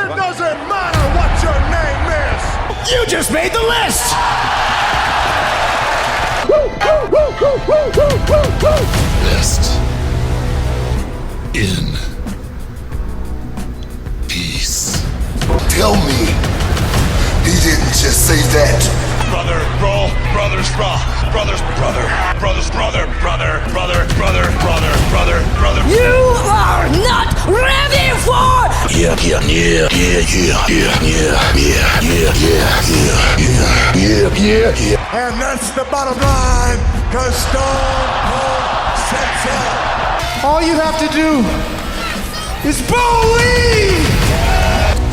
It doesn't matter what your name is. You just made the list! Rest in peace. Tell me, he didn't just say that. Brother, bro, brothers, bro, brothers, brother, brothers, brother, brother, brother, brother, brother, brother, brother. You are not ready for. Yeah. And that's the bottom line, cause Stone Cold said so. All you have to do is believe!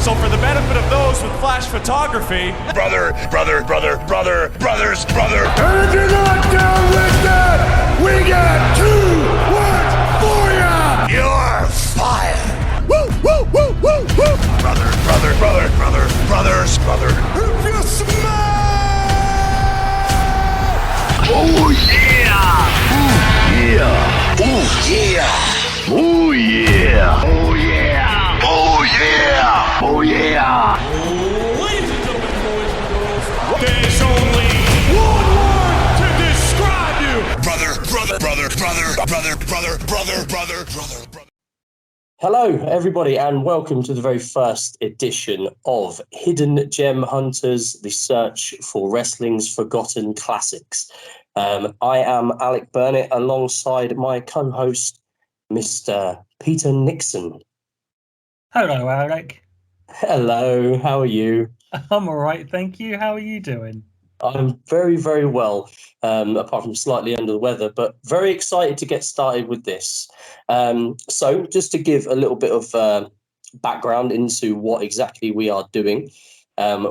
So for the benefit of those with flash photography, Brother, brother, brother, brother, brothers, brother. And if you're not down with that, we got 2 words for ya! You're fired. Woo, woo, woo, woo, woo! Brother, brother, brother, brother, brothers, brother. If you smell. Oh yeah! Yeah! Oh yeah! Oh yeah! Oh yeah! Oh yeah! Oh yeah! ladies and gentlemen, boys and girls, there's only one word to describe you. Brother, brother, brother, brother, brother, brother, brother, brother, brother, brother. Hello, everybody, and welcome to the very first edition of Hidden Gem Hunters, the search for wrestling's forgotten classics. I am Alec Burnett, alongside my co-host, Mr. Peter Nixon. Hello, Alec. Hello, how are you? I'm all right, thank you. How are you doing? I'm very, very well, apart from slightly under the weather, but very excited to get started with this. So just to give a little bit of background into what exactly we are doing,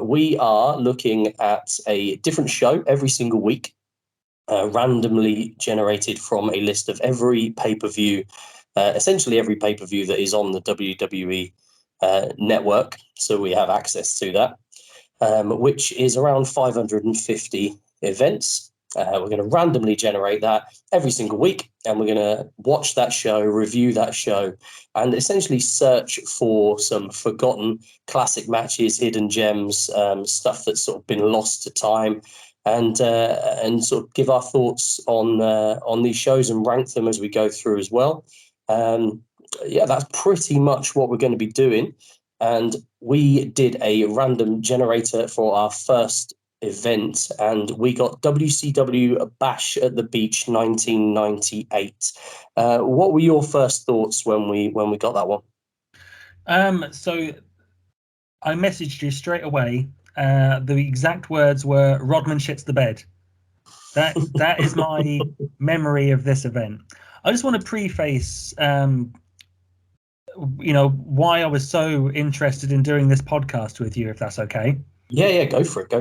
we are looking at a different show every single week, randomly generated from a list of every pay-per-view, essentially every pay-per-view that is on the WWE network. So we have access to that. Which is around 550 events. We're going to randomly generate that every single week, and we're going to watch that show, review that show, and essentially search for some forgotten classic matches, hidden gems, stuff that's sort of been lost to time, and sort of give our thoughts on these shows and rank them as we go through as well. Yeah, that's pretty much what we're going to be doing. And we did a random generator for our first event, and we got WCW Bash at the Beach 1998. What were your first thoughts when we got that one? So I messaged you straight away. The exact words were "Rodman shits the bed." That is my memory of this event. I just want to preface why I was so interested in doing this podcast with you, if that's okay. Yeah, go for it.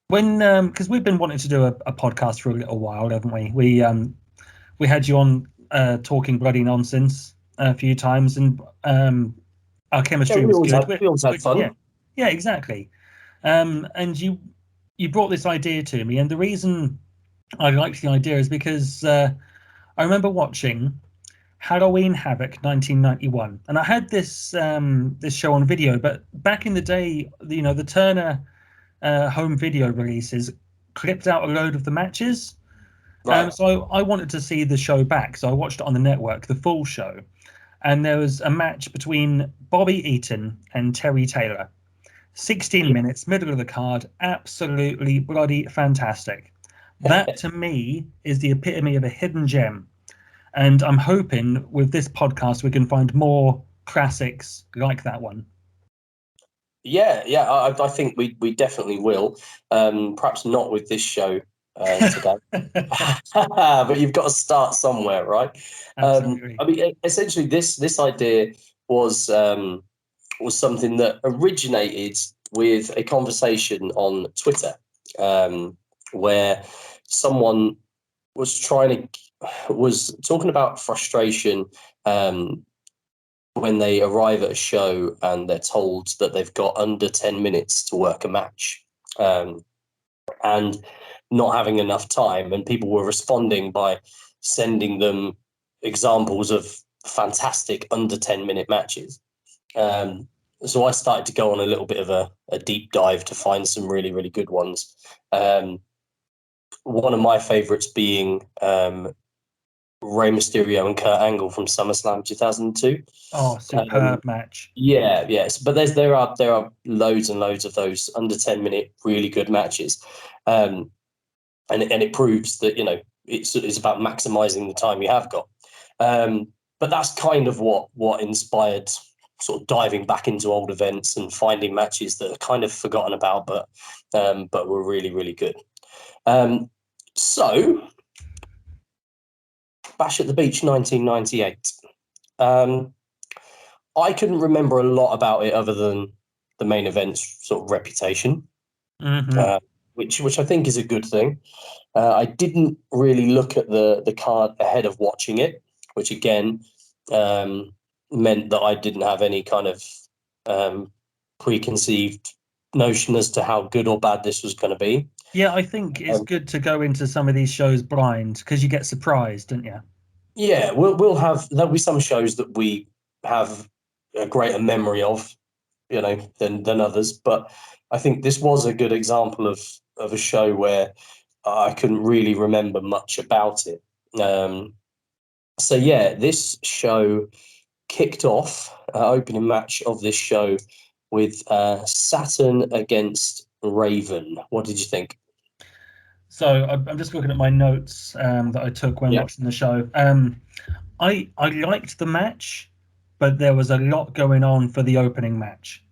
When because we've been wanting to do a podcast for a little while, haven't we? We had you on talking bloody nonsense a few times, and our chemistry was good. We always had fun. Yeah, exactly. And you brought this idea to me, and the reason I liked the idea is because I remember watching Halloween Havoc 1991, and I had this show on video, but back in the day, the Turner home video releases clipped out a load of the matches. Right. So I wanted to see the show back, so I watched it on the network, the full show, and there was a match between Bobby Eaton and Terry Taylor. 16 minutes, middle of the card, absolutely bloody fantastic. That to me is the epitome of a hidden gem. And I'm hoping with this podcast we can find more classics like that one. Yeah, I think we definitely will. Perhaps not with this show today, but you've got to start somewhere, right? Absolutely. I mean, essentially, this idea was something that originated with a conversation on Twitter, where someone was talking about frustration when they arrive at a show and they're told that they've got under 10 minutes to work a match, and not having enough time. And people were responding by sending them examples of fantastic under 10-minute matches. so I started to go on a little bit of a deep dive to find some really, really good ones. One of my favourites being Rey Mysterio and Kurt Angle from SummerSlam 2002. Oh, superb match. Yeah, yes, but there are loads and loads of those under 10-minute really good matches, and it proves that it's about maximising the time you have got. But that's kind of what inspired sort of diving back into old events and finding matches that are kind of forgotten about, but were really, really good. So, Bash at the Beach 1998. I couldn't remember a lot about it other than the main event's sort of reputation, which I think is a good thing. I didn't really look at the card ahead of watching it, which again meant that I didn't have any kind of preconceived notion as to how good or bad this was going to be. Yeah, I think it's good to go into some of these shows blind because you get surprised, don't you? Yeah, there'll be some shows that we have a greater memory of, than others. But I think this was a good example of a show where I couldn't really remember much about it. So yeah, this show kicked off opening match of this show with Saturn against Raven. What did you think? So I'm just looking at my notes that I took when watching the show. I liked the match, but there was a lot going on for the opening match.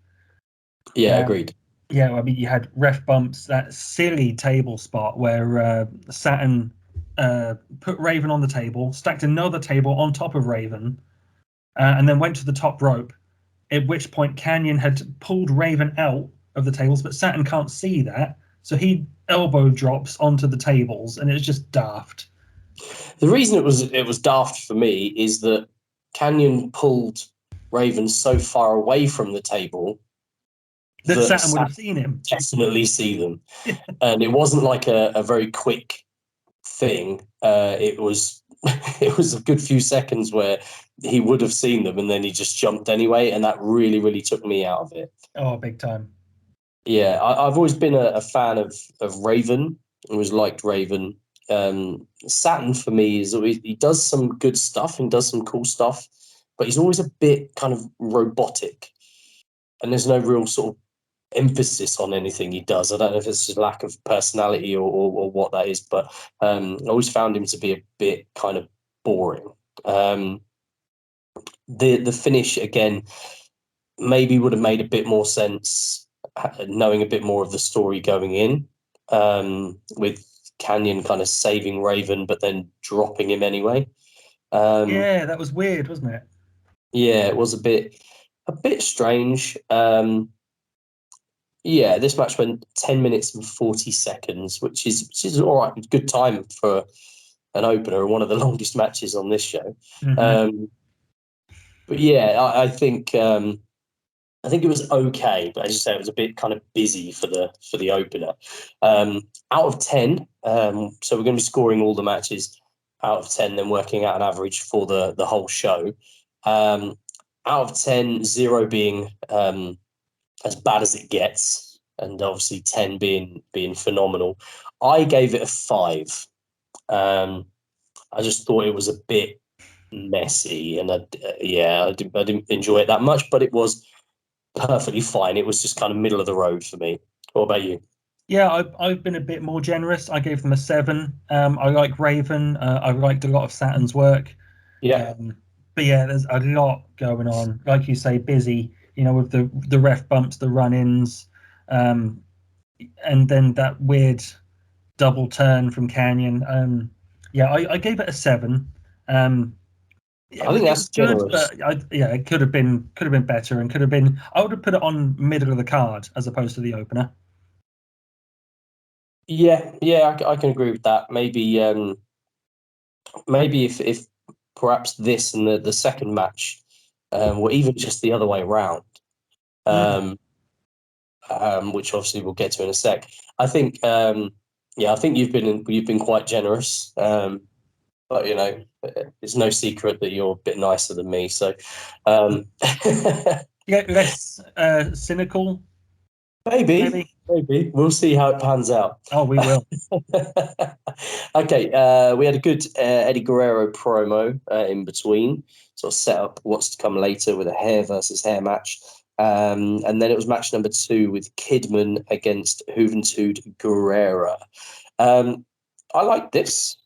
Yeah, agreed. Yeah, I mean, you had ref bumps, that silly table spot where Saturn put Raven on the table, stacked another table on top of Raven, and then went to the top rope, at which point Kanyon had pulled Raven out of the tables, but Saturn can't see that, so he elbow drops onto the tables, and it's just daft. The reason it was daft for me is that Kanyon pulled Raven so far away from the table that Saturn would have seen him. Definitely see them. And it wasn't like a very quick thing. It was a good few seconds where he would have seen them and then he just jumped anyway, and that really, really took me out of it. Oh, big time. Yeah, I've always been a fan of Raven. I always liked Raven. Saturn for me is always, he does some good stuff and does some cool stuff, but he's always a bit kind of robotic, and there's no real sort of emphasis on anything he does. I don't know if it's just lack of personality or what that is, but I always found him to be a bit kind of boring. The finish again maybe would have made a bit more sense knowing a bit more of the story going in, with Kanyon kind of saving Raven but then dropping him anyway. Yeah, that was weird, wasn't it? Yeah, it was a bit strange. Yeah, this match went 10 minutes and 40 seconds, which is all right, good time for an opener and one of the longest matches on this show. But yeah, I think it was okay, but as you say, it was a bit kind of busy for the opener. Out of 10, so we're going to be scoring all the matches out of 10, then working out an average for the whole show. Out of 10, 0 being as bad as it gets, and obviously 10 being phenomenal. I gave it a 5. I just thought it was a bit messy, and I didn't enjoy it that much, but it was perfectly fine. It was just kind of middle of the road for me. What about you? Yeah, I've been a bit more generous. I gave them a 7. I like Raven. I liked a lot of Saturn's work. Yeah. But yeah, there's a lot going on. Like you say, busy, with the ref bumps, the run-ins, and then that weird double turn from Kanyon. I gave it a 7. I think that's generous. But it could have been better, and could have been. I would have put it on middle of the card as opposed to the opener. Yeah, I can agree with that. Maybe if perhaps this and the second match, or even just the other way around, which obviously we'll get to in a sec. I think I think you've been quite generous. But it's no secret that you're a bit nicer than me. So Yeah, less cynical, Maybe, maybe. maybe we'll see how it pans out. Oh, we will. Okay, we had a good Eddie Guerrero promo in between, sort of set up what's to come later with a hair versus hair match. And then it was match number 2 with Kidman against Juventud Guerrera. I liked this.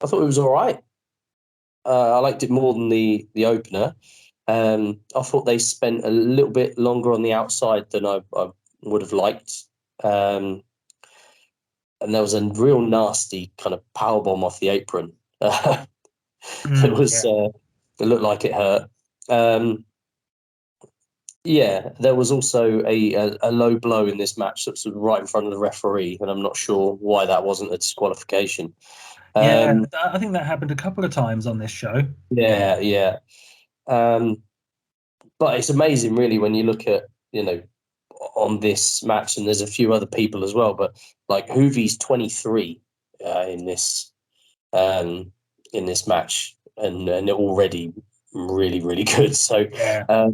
I thought it was all right. I liked it more than the opener. I thought they spent a little bit longer on the outside than I would have liked. And there was a real nasty kind of power bomb off the apron. It was Yeah. it looked like it hurt. Yeah, there was also a low blow in this match that was right in front of the referee, and I'm not sure why that wasn't a disqualification. Yeah, Um, I think that happened a couple of times on this show. yeah, yeah. Um, but it's amazing, really, when you look at on this match, and there's a few other people as well. But like Hoovie's 23 in this match, and already really really good. So Yeah.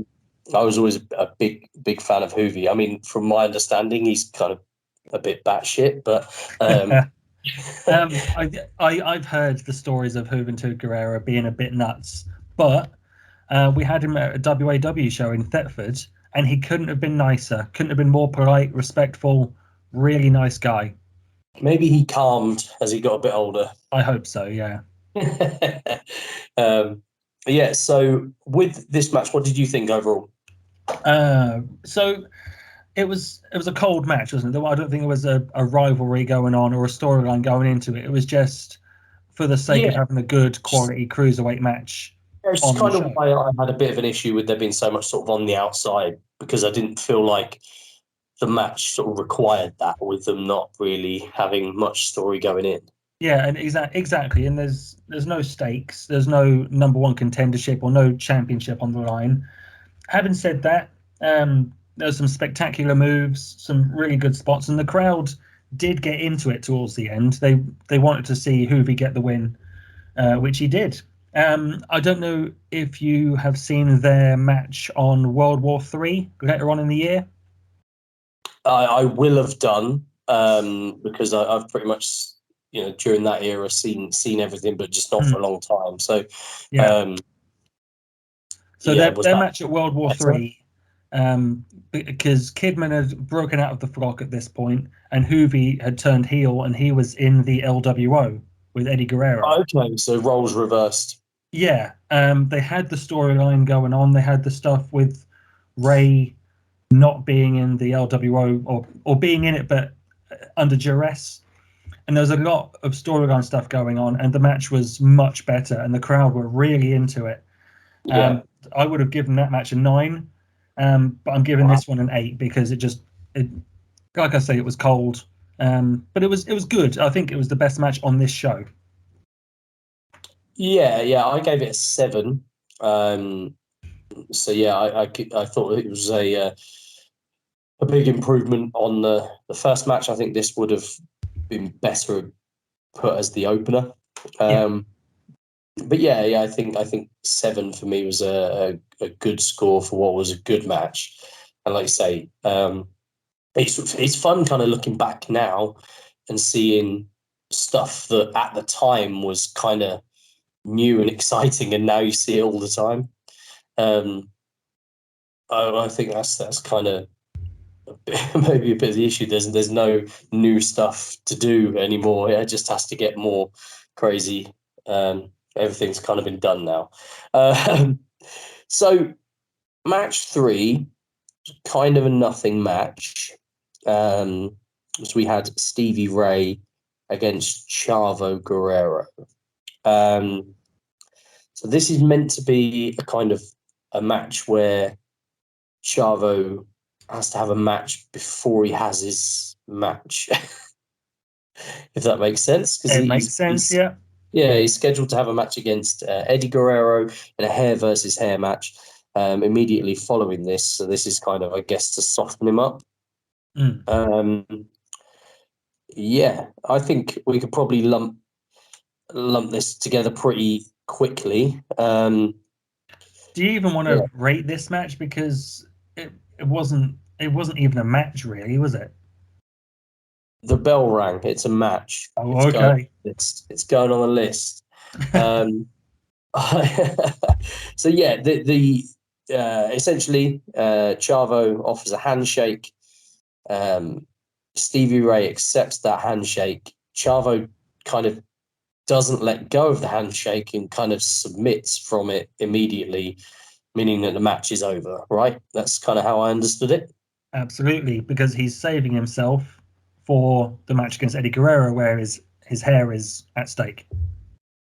I was always a big fan of Hoovie. I mean, from my understanding, he's kind of a bit batshit, but I've heard the stories of Juventud Guerrero being a bit nuts, but we had him at a WAW show in Thetford, and he couldn't have been nicer, couldn't have been more polite, respectful, really nice guy. maybe he calmed as he got a bit older. I hope so, yeah. Yeah. So with this match, what did you think overall? So it was a cold match, wasn't it? I don't think it was a rivalry going on or a storyline going into it. It was just for the sake of Yeah, having a good quality cruiserweight match it's on the kind of show. why I had a bit of an issue with there being so much sort of on the outside, because I didn't feel like the match sort of required that, with them not really having much story going in. Yeah, and exactly. And there's no stakes. There's no number one contendership or no championship on the line. Having said that, there's some spectacular moves, some really good spots, and the crowd did get into it towards the end. They wanted to see Hoovie get the win, which he did. I don't know if you have seen their match on World War III later on in the year. I will have done, because I've pretty much during that era seen everything, but just not for a long time. So Yeah. um, So yeah, was their that match at World War better? Three, because Kidman had broken out of the flock at this point, and Hoovie had turned heel, and he was in the LWO with Eddie Guerrero. Okay, so roles reversed. Yeah, they had the storyline going on. They had the stuff with Ray not being in the LWO or being in it, but under duress. And there was a lot of storyline stuff going on, and the match was much better, and the crowd were really into it. Yeah. I would have given that match a 9, but I'm giving this one an 8 because it like I say, it was cold, but it was good. I think it was the best match on this show. Yeah, I gave it a 7. So yeah, I thought it was a big improvement on the first match. I think this would have been better put as the opener. Yeah, But yeah, I think 7 for me was a good score for what was a good match. And like you say, it's fun kind of looking back now and seeing stuff that at the time was kind of new and exciting, and now you see it all the time. Um, I think that's kind of maybe a bit of the issue. There's no new stuff to do anymore. It just has to get more crazy. Everything's kind of been done now. Um, so match 3, kind of a nothing match. So we had Stevie Ray against Chavo Guerrero. So this is meant to be a kind of a match where Chavo has to have a match before he has his match, if that makes sense. Because it makes sense. Yeah, he's scheduled to have a match against Eddie Guerrero in a hair versus hair match immediately following this. So this is kind of, I guess, to soften him up. Um, yeah, I think we could probably lump this together pretty quickly. Do you even want to rate this match? Because it wasn't even a match, really, was it? The bell rang. It's a match. Oh, It's okay. it's going on the list. So yeah, the essentially Chavo offers a handshake. Stevie Ray accepts that handshake. Chavo kind of doesn't let go of the handshake and kind of submits from it immediately, meaning that the match is over, right? That's kind of how I understood it. Absolutely, because he's saving himself for the match against Eddie Guerrero, where his hair is at stake.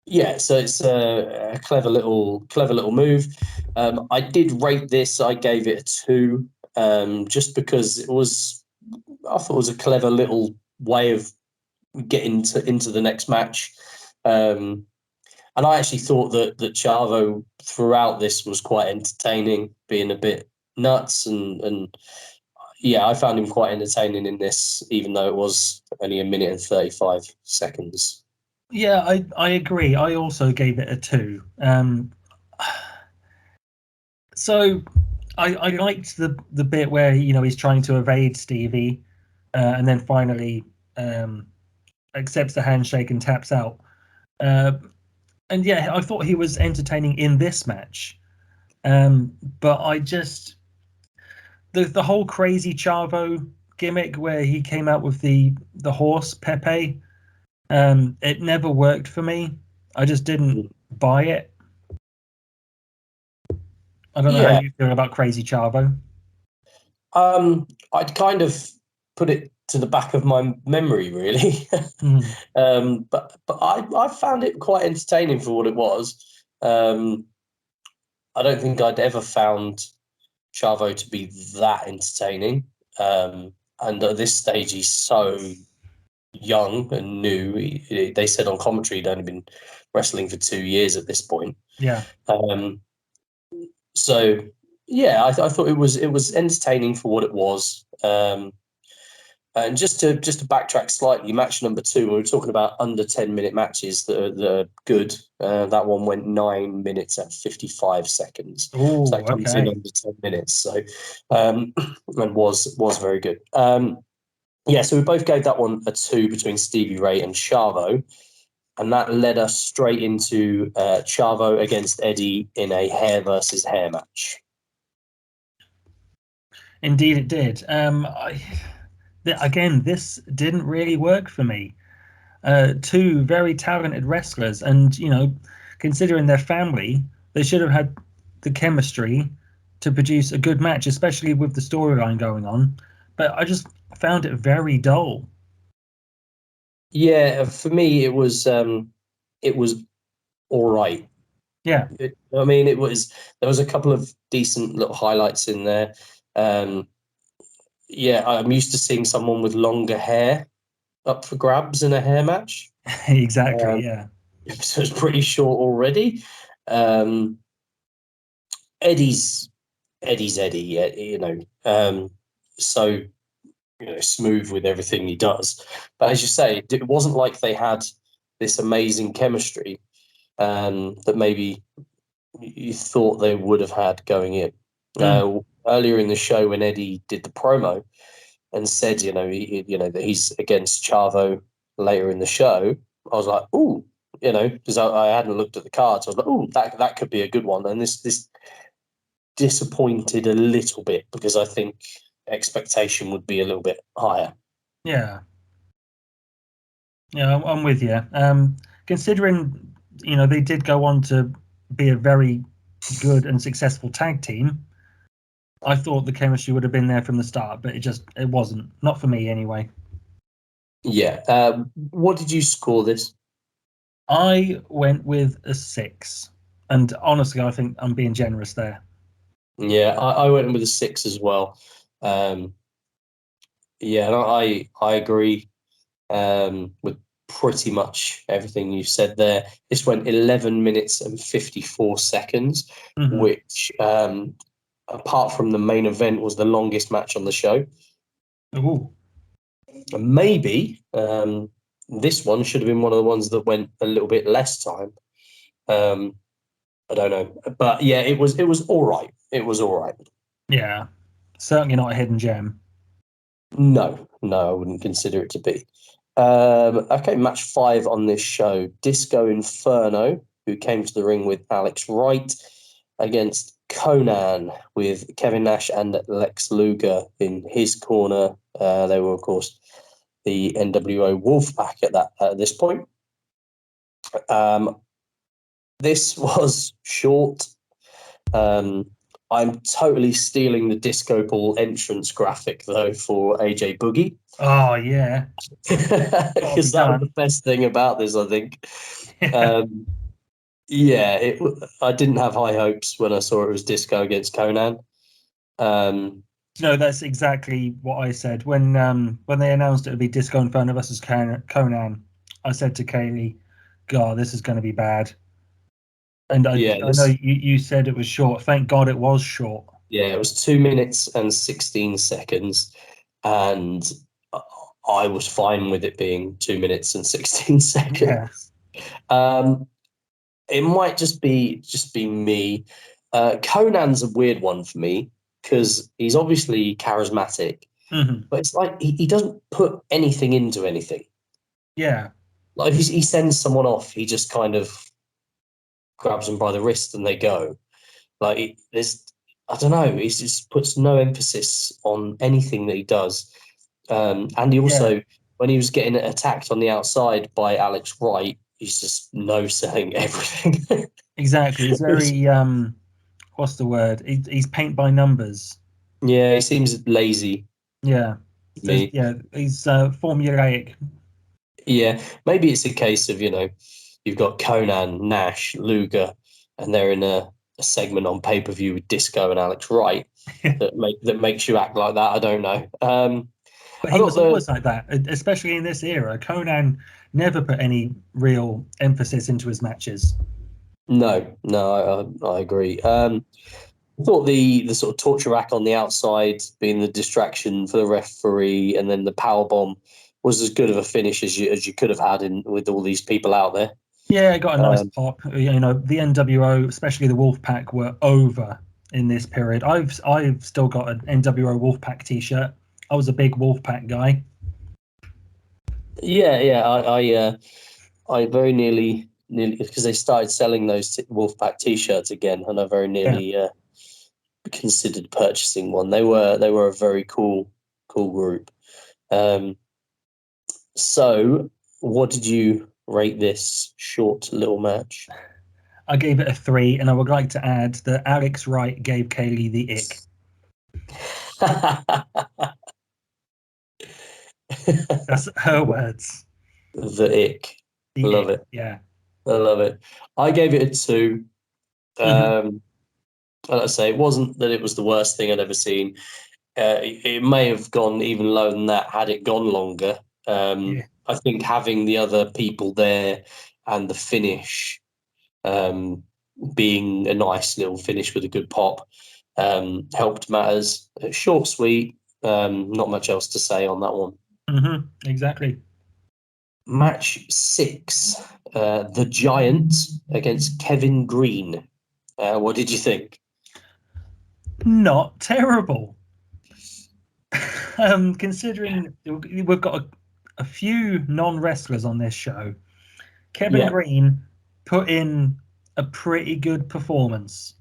Yeah, so it's a clever little move. I did rate this. I gave it a 2, just because I thought it was a clever little way of getting into the next match. And I actually thought that Chavo throughout this was quite entertaining, being a bit nuts and yeah, I found him quite entertaining in this, even though it was only 1 minute and 35 seconds. Yeah, I agree. I also gave it a 2. So I liked the bit where he's trying to evade Stevie, and then finally accepts the handshake and taps out. And yeah, I thought he was entertaining in this match. But I just the whole crazy Chavo gimmick where he came out with the horse Pepe, it never worked for me. I just didn't buy it. I don't know how you feel about crazy Chavo. I'd kind of put it to the back of my memory, really. But I found it quite entertaining for what it was. I don't think I'd ever found Chavo to be that entertaining. And at this stage, he's so young and new. They said on commentary he'd only been wrestling for 2 years at this point. Yeah. So yeah, I thought it was entertaining for what it was. And just to backtrack slightly, match number 2, we were talking about under 10-minute matches that are good. That one went 9 minutes and 55 seconds. Oh, so that comes in under 10 minutes. So and was very good. Yeah, so we both gave that one a 2 between Stevie Ray and Chavo. And that led us straight into Chavo against Eddie in a hair versus hair match. Indeed, it did. Again, this didn't really work for me. 2 very talented wrestlers, and considering their family, they should have had the chemistry to produce a good match, especially with the storyline going on. But I just found it very dull. Yeah, for me, it was all right. Yeah. I mean, there was a couple of decent little highlights in there. Yeah, I'm used to seeing someone with longer hair up for grabs in a hair match. Exactly. Yeah. So it's pretty short already. Eddie's Eddie, so smooth with everything he does. But as you say, it wasn't like they had this amazing chemistry that maybe you thought they would have had going in. Earlier in the show, when Eddie did the promo and said, that he's against Chavo later in the show, I was like, ooh, because I hadn't looked at the cards. I was like, ooh, that could be a good one. And this disappointed a little bit because I think expectation would be a little bit higher. Yeah. Yeah, I'm with you. Considering, they did go on to be a very good and successful tag team, I thought the chemistry would have been there from the start, but it wasn't. Not for me anyway. Yeah. What did you score this? I went with a 6. And honestly, I think I'm being generous there. Yeah, I went with a 6 as well. Yeah, and I agree with pretty much everything you said there. This went 11 minutes and 54 seconds, which, apart from the main event, was the longest match on the show. Ooh. And maybe this one should have been one of the ones that went a little bit less time. I don't know, but yeah, it was all right. It was all right. Yeah, certainly not a hidden gem. No, I wouldn't consider it to be. Okay, match 5 on this show. Disco Inferno, who came to the ring with Alex Wright, against Conan with Kevin Nash and Lex Luger in his corner. They were, of course, the NWO Wolfpack at this point. This was short. I'm totally stealing the disco ball entrance graphic though for AJ Boogie. Oh yeah, Because that was the best thing about this, I think. Yeah, I didn't have high hopes when I saw it was Disco against Conan. No, that's exactly what I said when they announced it would be Disco Inferno versus Conan. I said to Kaylee, "God, this is going to be bad." And I know you said it was short. Thank God it was short. Yeah, it was 2 minutes and 16 seconds, and I was fine with it being 2 minutes and 16 seconds. Yeah. It might just be me. Conan's a weird one for me because he's obviously charismatic, but it's like he doesn't put anything into anything. Yeah. Like if he sends someone off, he just kind of grabs them by the wrist and they go. Like I don't know. He just puts no emphasis on anything that he does. And he also, when he was getting attacked on the outside by Alex Wright, he's just no-selling everything. Exactly. He's very what's the word? He's paint by numbers. Yeah, he seems lazy. Yeah. Me. Yeah, he's formulaic. Yeah, maybe it's a case of, you've got Conan, Nash, Luger, and they're in a segment on pay-per-view with Disco and Alex Wright that makes you act like that. I don't know. But he was always like that, especially in this era. Conan never put any real emphasis into his matches. No, I agree. I thought the sort of torture rack on the outside being the distraction for the referee, and then the power bomb was as good of a finish as you could have had with all these people out there. Yeah, it got a nice pop. The NWO, especially the Wolfpack, were over in this period. I've still got an NWO Wolfpack T-shirt. I was a big Wolfpack guy. Yeah. I very nearly because they started selling those Wolfpack T-shirts again, and I very nearly considered purchasing one. They were a very cool group. So, what did you rate this short little match? I gave it a 3, and I would like to add that Alex Wright gave Kaylee the ick. That's her words. The ick. Love it. Yeah. I love it. I gave it a 2. Like I say, it wasn't that it was the worst thing I'd ever seen. It may have gone even lower than that had it gone longer. I think having the other people there and the finish being a nice little finish with a good pop helped matters. Short, sweet, not much else to say on that one. Exactly. Match 6, The Giant against Kevin Green. What did you think? Not terrible. Considering we've got a few non-wrestlers on this show, Kevin Green put in a pretty good performance,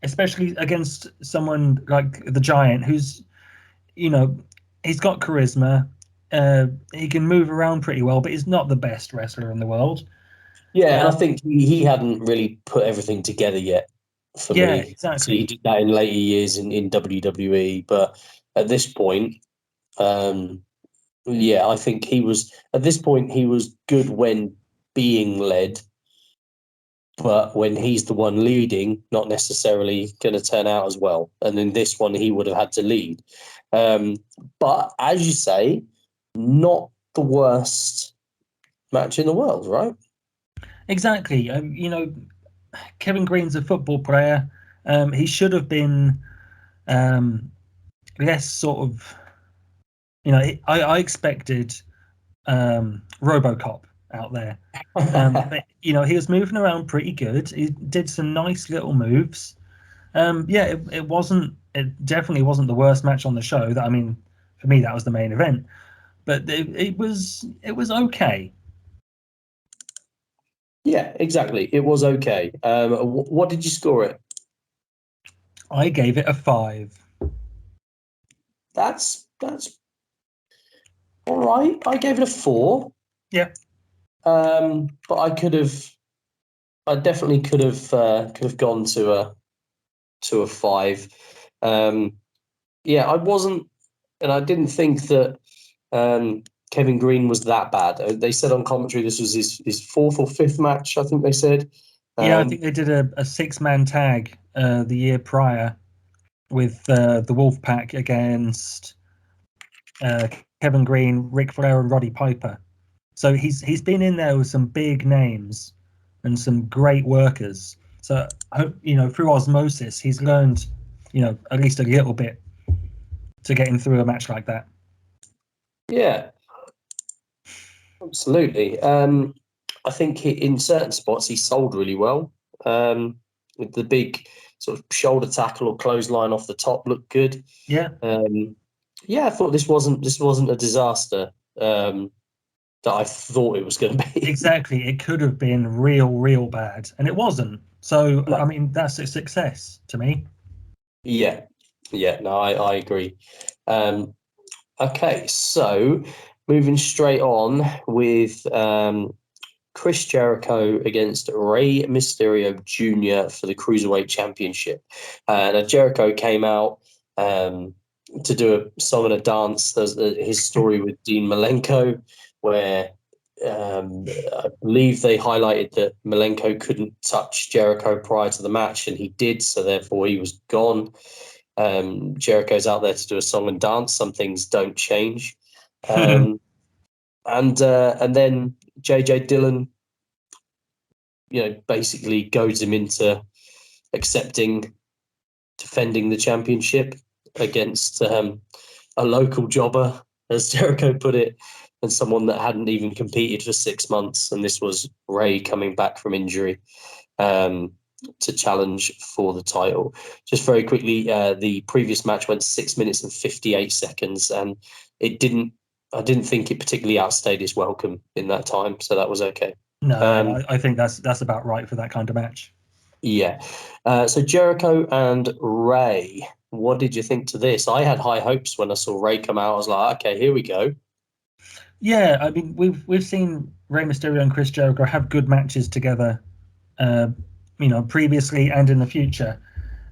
especially against someone like the Giant, who's, he's got charisma. He can move around pretty well, but he's not the best wrestler in the world. Yeah, and I think he hadn't really put everything together yet for me. Exactly. So he did that in later years in WWE, but at this point, I think he was good when being led, but when he's the one leading, not necessarily going to turn out as well. And in this one, he would have had to lead. But as you say, not the worst match in the world, right? Exactly. Kevin Green's a football player. He should have been less sort of, I expected RoboCop out there. But, you know, he was moving around pretty good. He did some nice little moves. Yeah, it definitely wasn't the worst match on the show. That, I mean, for me, that was the main event. But it was okay. Yeah, exactly. It was okay. What did you score it? I gave it a 5. That's all right. I gave it a 4. Yeah. But I definitely could have gone to a 5. Yeah, I wasn't, and I didn't think that Kevin Green was that bad. They said on commentary this was his 4th or 5th match, I think they said. Yeah, I think they did a 6-man tag the year prior with the Wolfpack against Kevin Green, Ric Flair, and Roddy Piper. So he's been in there with some big names and some great workers. So I hope, you know, through osmosis, he's learned, you know, at least a little bit to get him through a match like that. Yeah, absolutely. I think in certain spots he sold really well. With the big sort of shoulder tackle or clothesline off the top looked good. Yeah. Yeah, I thought this wasn't a disaster that I thought it was going to be. Exactly. It could have been real bad, and it wasn't. So, No. I mean, that's a success to me. Yeah, no, I agree. Okay, so moving straight on with Chris Jericho against Rey Mysterio Jr. for the Cruiserweight Championship. Now Jericho came out to do a song and a dance. There's his story with Dean Malenko, where I believe they highlighted that Malenko couldn't touch Jericho prior to the match, and he did, so therefore he was gone. Jericho's out there to do a song and dance. Some things don't change. And then JJ Dillon, you know, basically goads him into defending the championship against a local jobber, as Jericho put it, and someone that hadn't even competed for 6 months. And this was Ray coming back from injury to challenge for the title. Just very quickly, the previous match went 6 minutes and 58 seconds, and I didn't think it particularly outstayed its welcome in that time, so that was okay. No, I think that's about right for that kind of match. Yeah. So Jericho and Ray, what did you think to this? I had high hopes when I saw Ray come out. I was like, okay, here we go. Yeah, I mean, we've seen Rey Mysterio and Chris Jericho have good matches together, you know, previously and in the future.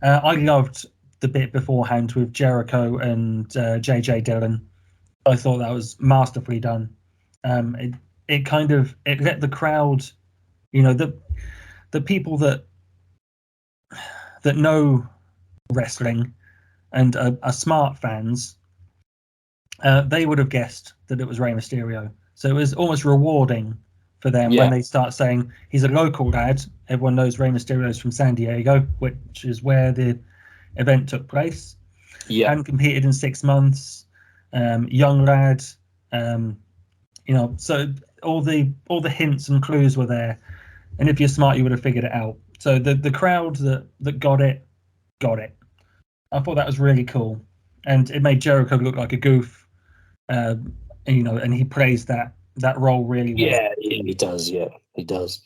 I loved the bit beforehand with Jericho and JJ Dillon. I thought that was masterfully done. It let the crowd, you know, the people that know wrestling and are smart fans, they would have guessed that it was Rey Mysterio. So it was almost rewarding for them when they start saying he's a local lad. Everyone knows Rey Mysterio's from San Diego, which is where the event took place. Yeah. And competed in 6 months. Young lad. You know, so all the hints and clues were there. And if you're smart, you would have figured it out. So the crowd that got it. I thought that was really cool. And it made Jericho look like a goof. And, you know, and he plays that role really well. Yeah, he does. Yeah, he does.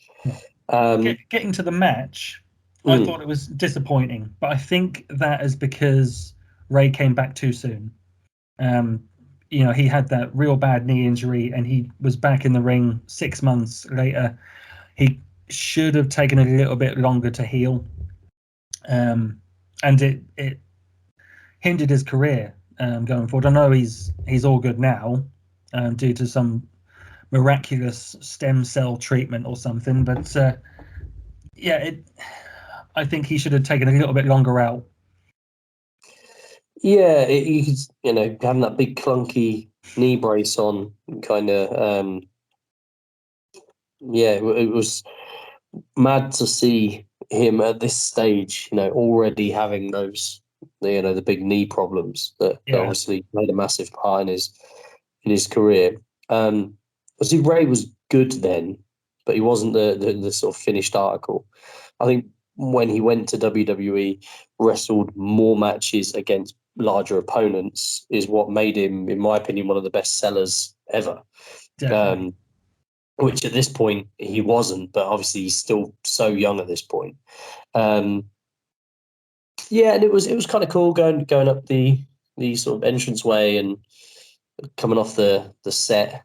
Getting to the match, I thought it was disappointing, but I think that is because Ray came back too soon. You know, he had that real bad knee injury, and he was back in the ring 6 months later. He should have taken a little bit longer to heal, and it hindered his career going forward. I know he's all good now due to some miraculous stem cell treatment or something, but I think he should have taken a little bit longer out. Yeah, he's, you know, having that big clunky knee brace on, kind of. Yeah, it was mad to see him at this stage, you know, already having those, you know, the big knee problems that obviously played a massive part in his career. Obviously, Ray was good then, but he wasn't the sort of finished article. I think when he went to WWE, wrestled more matches against larger opponents is what made him, in my opinion, one of the best sellers ever. Definitely. Which at this point he wasn't, but obviously he's still so young at this point. And it was kind of cool going up the sort of entranceway and coming off the set,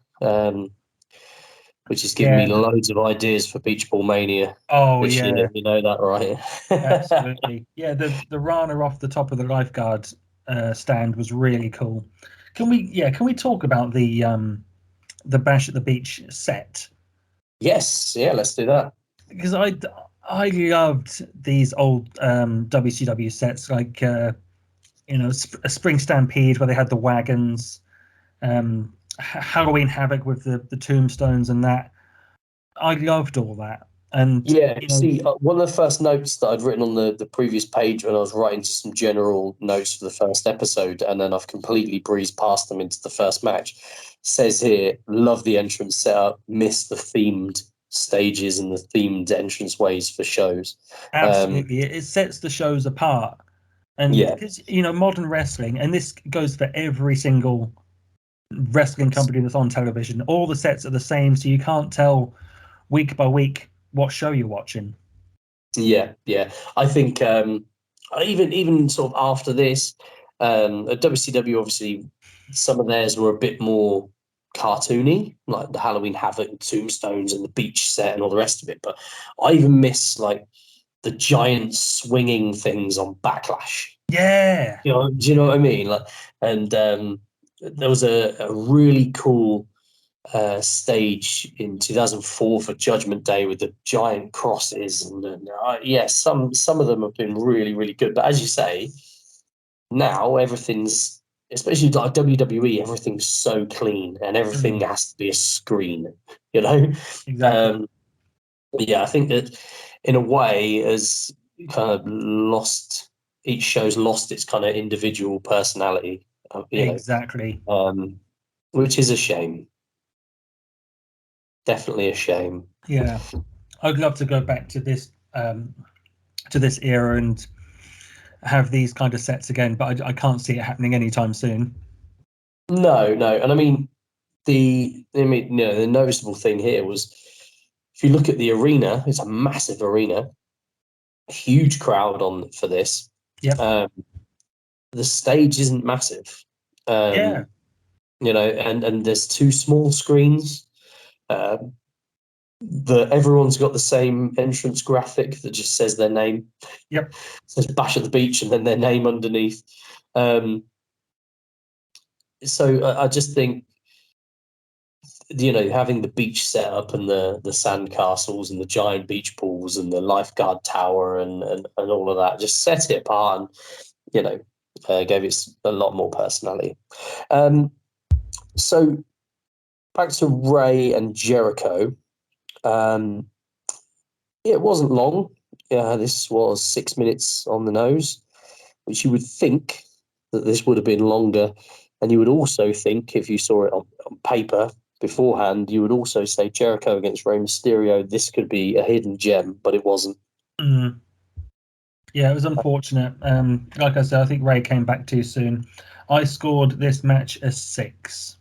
which is giving me loads of ideas for Beach Ball Mania Oh this yeah, year. You know that, right? absolutely. Yeah, the Rana off the top of the lifeguard stand was really cool. Can we talk about the Bash at the Beach set? Yes, yeah, let's do that. Because I loved these old WCW sets, like a Spring Stampede where they had the wagons, Halloween Havoc with the tombstones and that. I loved all that. And Yeah, see, one of the first notes that I'd written on the previous page when I was writing just some general notes for the first episode, and then I've completely breezed past them into the first match, says here, love the entrance setup, miss the themed stages and the themed entrance ways for shows. absolutely, it sets the shows apart. And Yeah. because modern wrestling, and this goes for every single wrestling company that's on television, all the sets are the same, so you can't tell week by week what show you're watching. Yeah. I think even sort of after this, at WCW, obviously, some of theirs were a bit more cartoony, like the Halloween Havoc and Tombstones and the beach set and all the rest of it. But I even miss like the giant swinging things on Backlash. Yeah. Do you know what I mean? Like, and there was a really cool stage in 2004 for Judgment Day with the giant crosses, and some of them have been really, really good. But as you say, now everything's, especially like WWE, everything's so clean and everything has to be a screen. Exactly. I think that in a way has kind of lost, each show's lost its kind of individual personality. Exactly. Which is a shame. Definitely a shame. Yeah, I'd love to go back to this era and have these kind of sets again, but I can't see it happening anytime soon. No, and I mean the noticeable thing here was, if you look at the arena, it's a massive arena, huge crowd on for this. Yep. The stage isn't massive. Yeah. And there's two small screens. Everyone's got the same entrance graphic that just says their name. Yep. It says Bash at the Beach and then their name underneath. So I just think, having the beach set up and the sand castles and the giant beach pools and the lifeguard tower and all of that just set it apart and, gave it a lot more personality. So back to Ray and Jericho. It wasn't long. This was 6 minutes on the nose, which you would think that this would have been longer. And you would also think, if you saw it on paper beforehand, you would also say Jericho against Rey Mysterio, this could be a hidden gem, but it wasn't. Mm. Yeah, it was unfortunate. Like I said, I think Ray came back too soon. I scored this match a 6.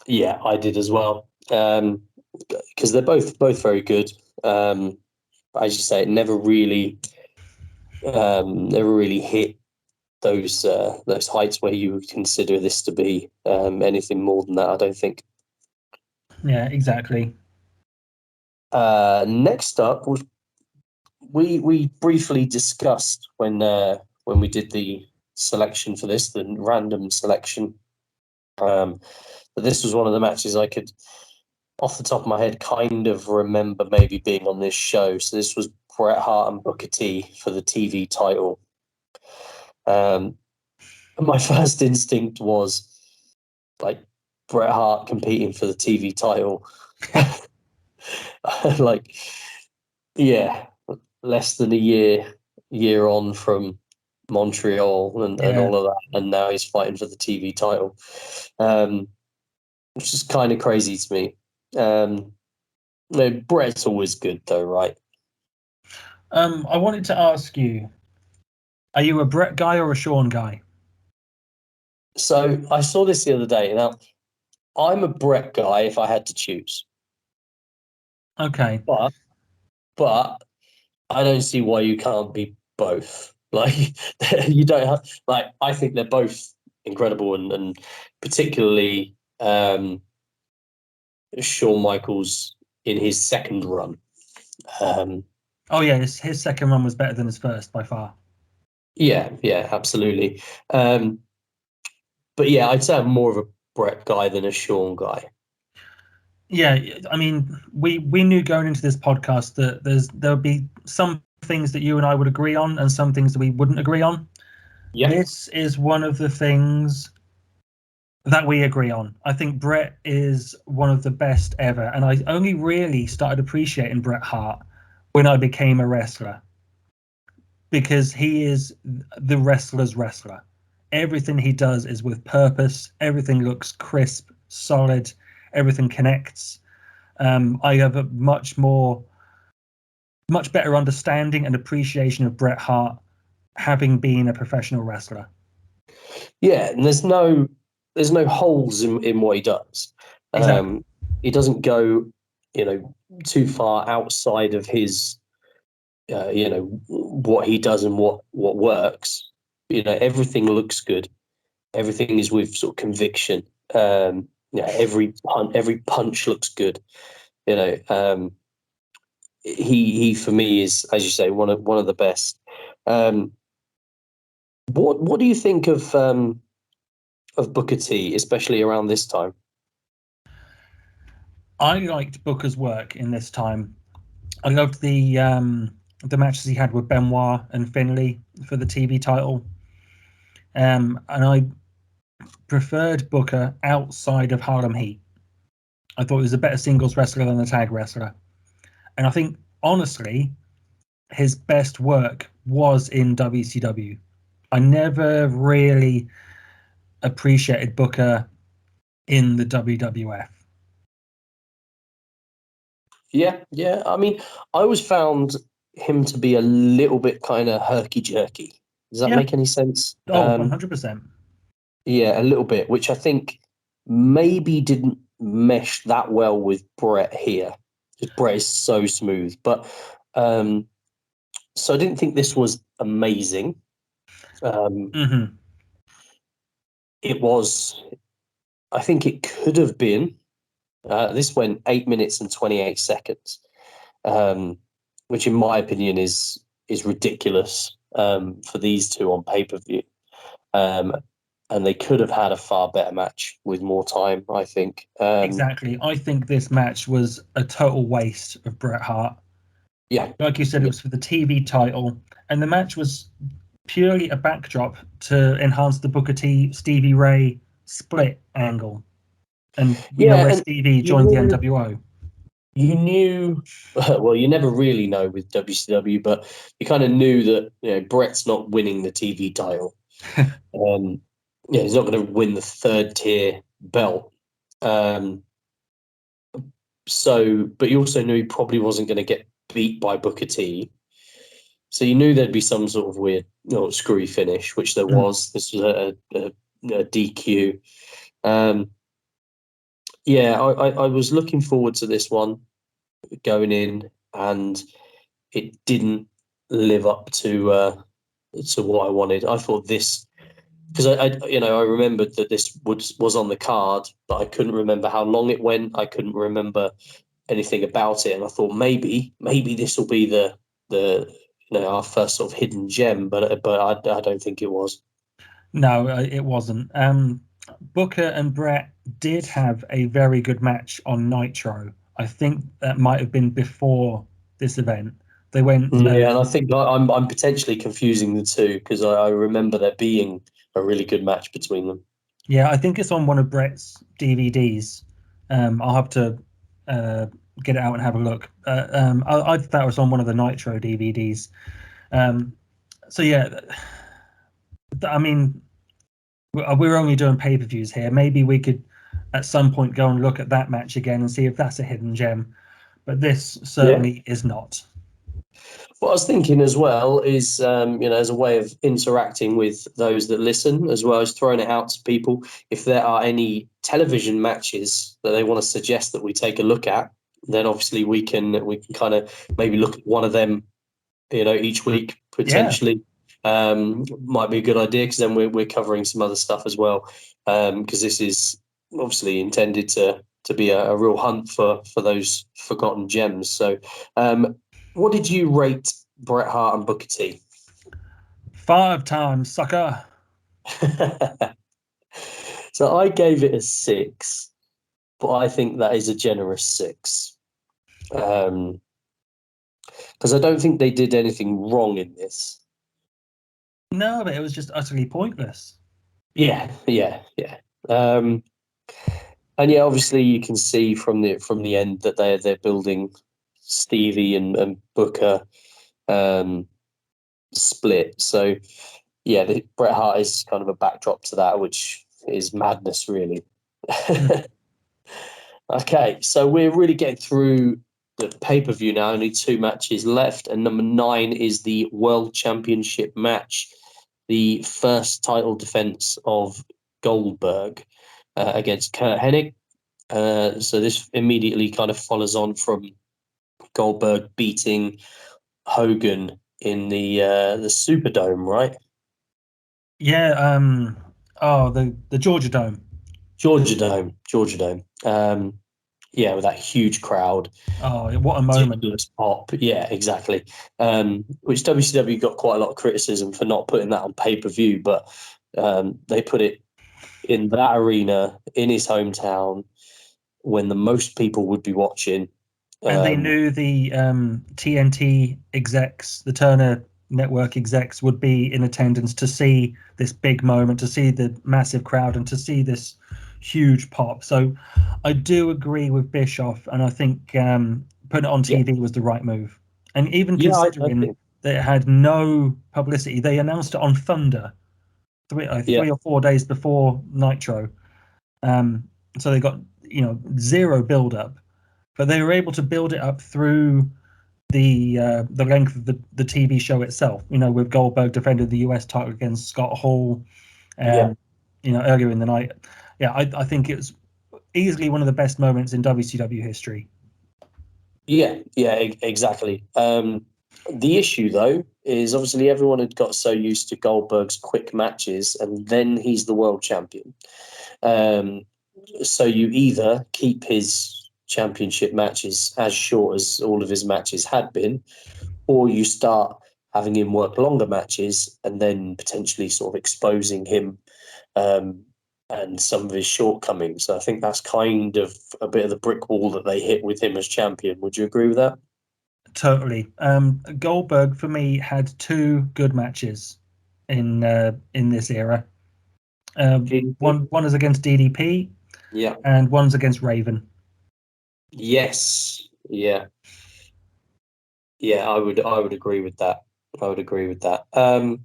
Yeah, I did as well. Because they're both very good. As you say, it never really hit those heights where you would consider this to be anything more than that, I don't think. Yeah, exactly. Next up was, we briefly discussed when we did the selection for this, the random selection, that this was one of the matches I could, off the top of my head, kind of remember maybe being on this show. So this was Bret Hart and Booker T for the TV title. My first instinct was like Bret Hart competing for the TV title. Like, yeah, less than a year on from Montreal and all of that, and now he's fighting for the TV title, which is kind of crazy to me. No, Brett's always good though, right? I wanted to ask you, are you a Brett guy or a Sean guy? So I saw this the other day. Now, I'm a Brett guy if I had to choose, Okay. but but I don't see why you can't be both. Like you don't have like I think they're both incredible and particularly Shawn Michaels in his second run. Um, Oh yeah, his second run was better than his first by far. yeah, absolutely. Um, but yeah, I'd say I'm more of a Brett guy than a Shawn guy. Yeah, I mean, we knew going into this podcast that there would be some things that you and I would agree on and some things that we wouldn't agree on. Yeah, This is one of the things that we agree on. I think Brett is one of the best ever, and I only really started appreciating Bret Hart when I became a wrestler because he is the wrestler's wrestler. Everything he does is with purpose. Everything looks crisp, solid. Everything connects. I have a much better understanding and appreciation of Bret Hart having been a professional wrestler. yeah, and there's no holes in what he does. Exactly. He doesn't go, too far outside of his, what he does and what works. Everything looks good. Everything is with sort of conviction. Every punch looks good. He for me is, as you say, one of the best. Um, what do you think of Booker T, especially around this time? I liked Booker's work in this time. I loved the matches he had with Benoit and Finlay for the TV title. And I preferred Booker outside of Harlem Heat. I thought he was a better singles wrestler than a tag wrestler. And I think, honestly, his best work was in WCW. I never really appreciated Booker in the WWF. Yeah. I mean, I always found him to be a little bit kind of herky jerky. Does that Yeah. make any sense? Oh, 100%. Yeah, a little bit, which I think maybe didn't mesh that well with Brett here. Because Brett is so smooth. But so I didn't think this was amazing. Mm-hmm. It was, I think it could have been. This went 8 minutes and 28 seconds, which in my opinion is ridiculous for these two on pay-per-view. And they could have had a far better match with more time, I think. Exactly. I think this match was a total waste of Bret Hart. Yeah. Like you said, it was for the TV title, and the match was purely a backdrop to enhance the Booker T Stevie Ray split angle. And we know where And Stevie joined the NWO. You knew, well, you never really know with WCW, but you kind of knew that Brett's not winning the TV title. He's not going to win the third tier belt. But you also knew he probably wasn't going to get beat by Booker T. So you knew there'd be some sort of weird, screwy finish, which there was. This was a DQ. I was looking forward to this one going in, and it didn't live up to what I wanted. I thought this, because I remembered that this was on the card, but I couldn't remember how long it went. I couldn't remember anything about it, and I thought maybe this will be the our first sort of hidden gem, but I don't think it was. No, it wasn't. Booker and Brett did have a very good match on Nitro. I think that might have been before this event. They went. Yeah, and I think I'm potentially confusing the two because I remember there being a really good match between them. Yeah, I think it's on one of Brett's DVDs. I'll have to get it out and have a look. I thought it was on one of the Nitro DVDs. So yeah, I mean, we're only doing pay-per-views here. Maybe we could, at some point, go and look at that match again and see if that's a hidden gem. but this certainly is not. What I was thinking as well is, as a way of interacting with those that listen, as well as throwing it out to people. If there are any television matches that they want to suggest that we take a look at, then obviously we can kind of maybe look at one of them, each week potentially. Might be a good idea, because then we're covering some other stuff as well. Because this is obviously intended to be a real hunt for those forgotten gems. So. What did you rate Bret Hart and Booker T? 5 times, sucker. So I gave it a 6, but I think that is a generous 6. Because I don't think they did anything wrong in this. No, but it was just utterly pointless. Yeah. And yeah, obviously you can see from the end that they're building Stevie and Booker split. So yeah, Bret Hart is kind of a backdrop to that, which is madness, really. Okay, so we're really getting through the pay-per-view now. Only 2 matches left, and number 9 is the World Championship match, the first title defense of Goldberg against Kurt Hennig. So this immediately kind of follows on from Goldberg beating Hogan in the Superdome, right? Yeah. The Georgia Dome. Georgia Dome. Yeah, with that huge crowd. Oh, what a moment! Ridiculous pop. Yeah, exactly. Which WCW got quite a lot of criticism for not putting that on pay-per-view, but they put it in that arena in his hometown when the most people would be watching. And they knew the TNT execs, the Turner Network execs, would be in attendance to see this big moment, to see the massive crowd, and to see this huge pop. So I do agree with Bischoff, and I think putting it on TV was the right move. And even considering that it had no publicity, they announced it on Thunder 3 or 4 days before Nitro. So they got zero build up. But they were able to build it up through the length of the TV show itself. With Goldberg defending the US title against Scott Hall, earlier in the night. Yeah, I think it was easily one of the best moments in WCW history. Yeah, exactly. The issue, though, is obviously everyone had got so used to Goldberg's quick matches, and then he's the world champion. So you either keep his championship matches as short as all of his matches had been, or you start having him work longer matches and then potentially sort of exposing him and some of his shortcomings. So I think that's kind of a bit of the brick wall that they hit with him as champion. Would you agree with that? Totally. Goldberg, for me, had 2 good matches in this era. One is against DDP, and one's against Raven. Yes. Yeah, I would agree with that. I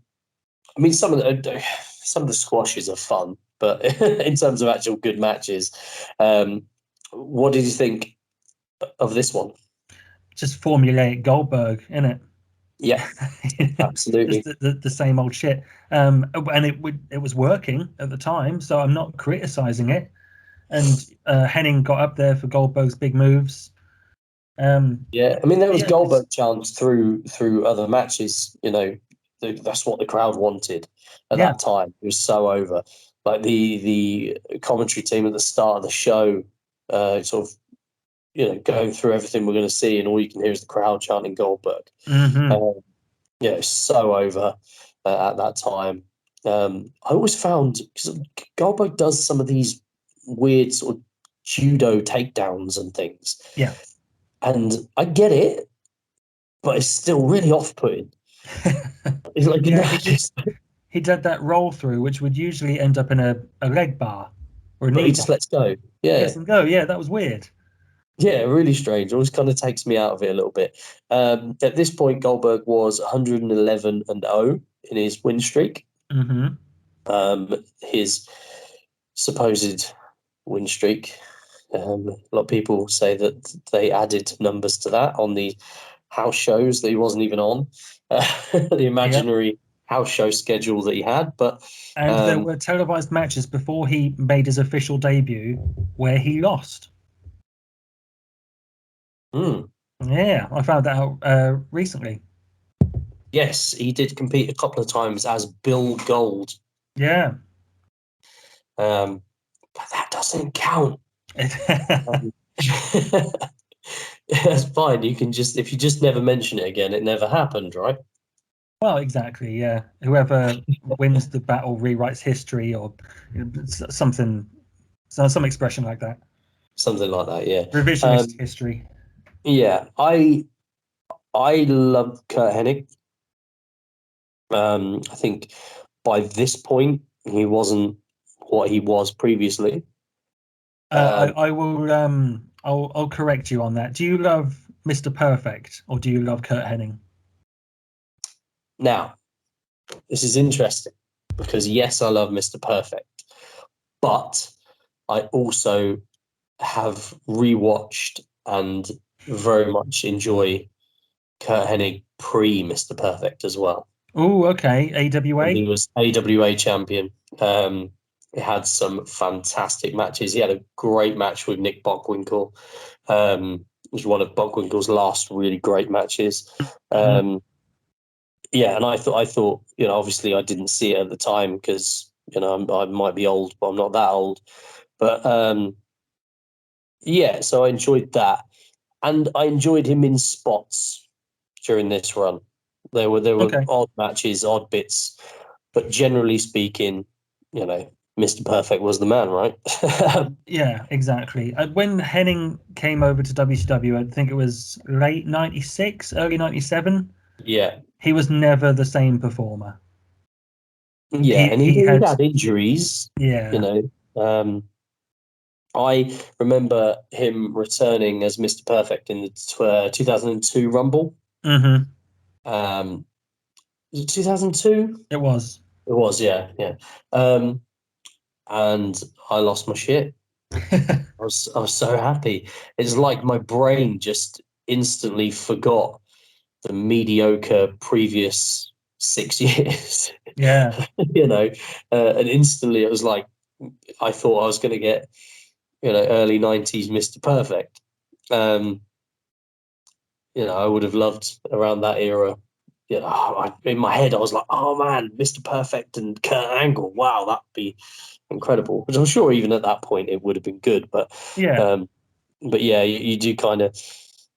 mean, some of the squashes are fun, but in terms of actual good matches, what did you think of this one? Just formulaic Goldberg, innit? Yeah, absolutely. Just the same old shit. And it was working at the time, so I'm not criticizing it. And Hennig got up there for Goldberg's big moves. I mean, there was Goldberg chants through other matches. That's what the crowd wanted at that time. It was so over. Like the commentary team at the start of the show, sort of, going through everything we're going to see, and all you can hear is the crowd chanting Goldberg. Mm-hmm. It's so over at that time. I always found, because Goldberg does some of these weird sort of judo takedowns and things. Yeah. And I get it, but it's still really off-putting. It's like, he did that roll through, which would usually end up in a leg bar or a knee. He just lets go. Yeah. Lets him go. Yeah, that was weird. Yeah, really strange. Always kind of takes me out of it a little bit. At this point, Goldberg was 111-0 in his win streak. Mm-hmm. His supposed win streak A lot of people say that they added numbers to that on the house shows that he wasn't even on, the imaginary house show schedule that he had. But And there were televised matches before he made his official debut where he lost. Yeah, I found that out recently. Yes, he did compete a couple of times as Bill Gold. Yeah. But that doesn't count. That's fine. You can just, if you just never mention it again, it never happened, right? Well, exactly. Yeah. Whoever wins the battle rewrites history, or something, some expression like that. Something like that, yeah. Revisionist history. Yeah, I love Kurt Hennig. I think by this point he wasn't what he was previously. I will. I'll correct you on that. Do you love Mr. Perfect or do you love Kurt Hennig? Now, this is interesting because yes, I love Mr. Perfect, but I also have rewatched and very much enjoy Kurt Hennig pre Mr. Perfect as well. Oh, okay. When he AWA. was AWA champion. He had some fantastic matches. He had a great match with Nick Bockwinkel. It was one of Bockwinkel's last really great matches. Yeah, and I thought, you know, obviously I didn't see it at the time because, you know, I might be old, but I'm not that old. But yeah, so I enjoyed that, and I enjoyed him in spots during this run. There were Okay. odd matches, odd bits, but generally speaking, you know, Mr. Perfect was the man, right? Yeah, exactly. When Hennig came over to WCW, I think it was late '96, early '97. Yeah, He was never the same performer. yeah, and he had had injuries. Yeah. You know, I remember him returning as Mr. Perfect in the 2002 Rumble. Mm-hmm. Was it 2002? It was. It was, yeah, yeah. And I lost my shit. I was so happy. It's like my brain just instantly forgot the mediocre previous 6 years. Yeah. You know, and instantly it was like I thought I was going to get, you know, early 90s Mr. Perfect. You know, I would have loved around that era. You know, in my head I was like, oh man, Mr. Perfect and Kurt Angle, wow, that'd be incredible. Which I'm sure even at that point it would have been good, but Yeah. yeah, you do kind of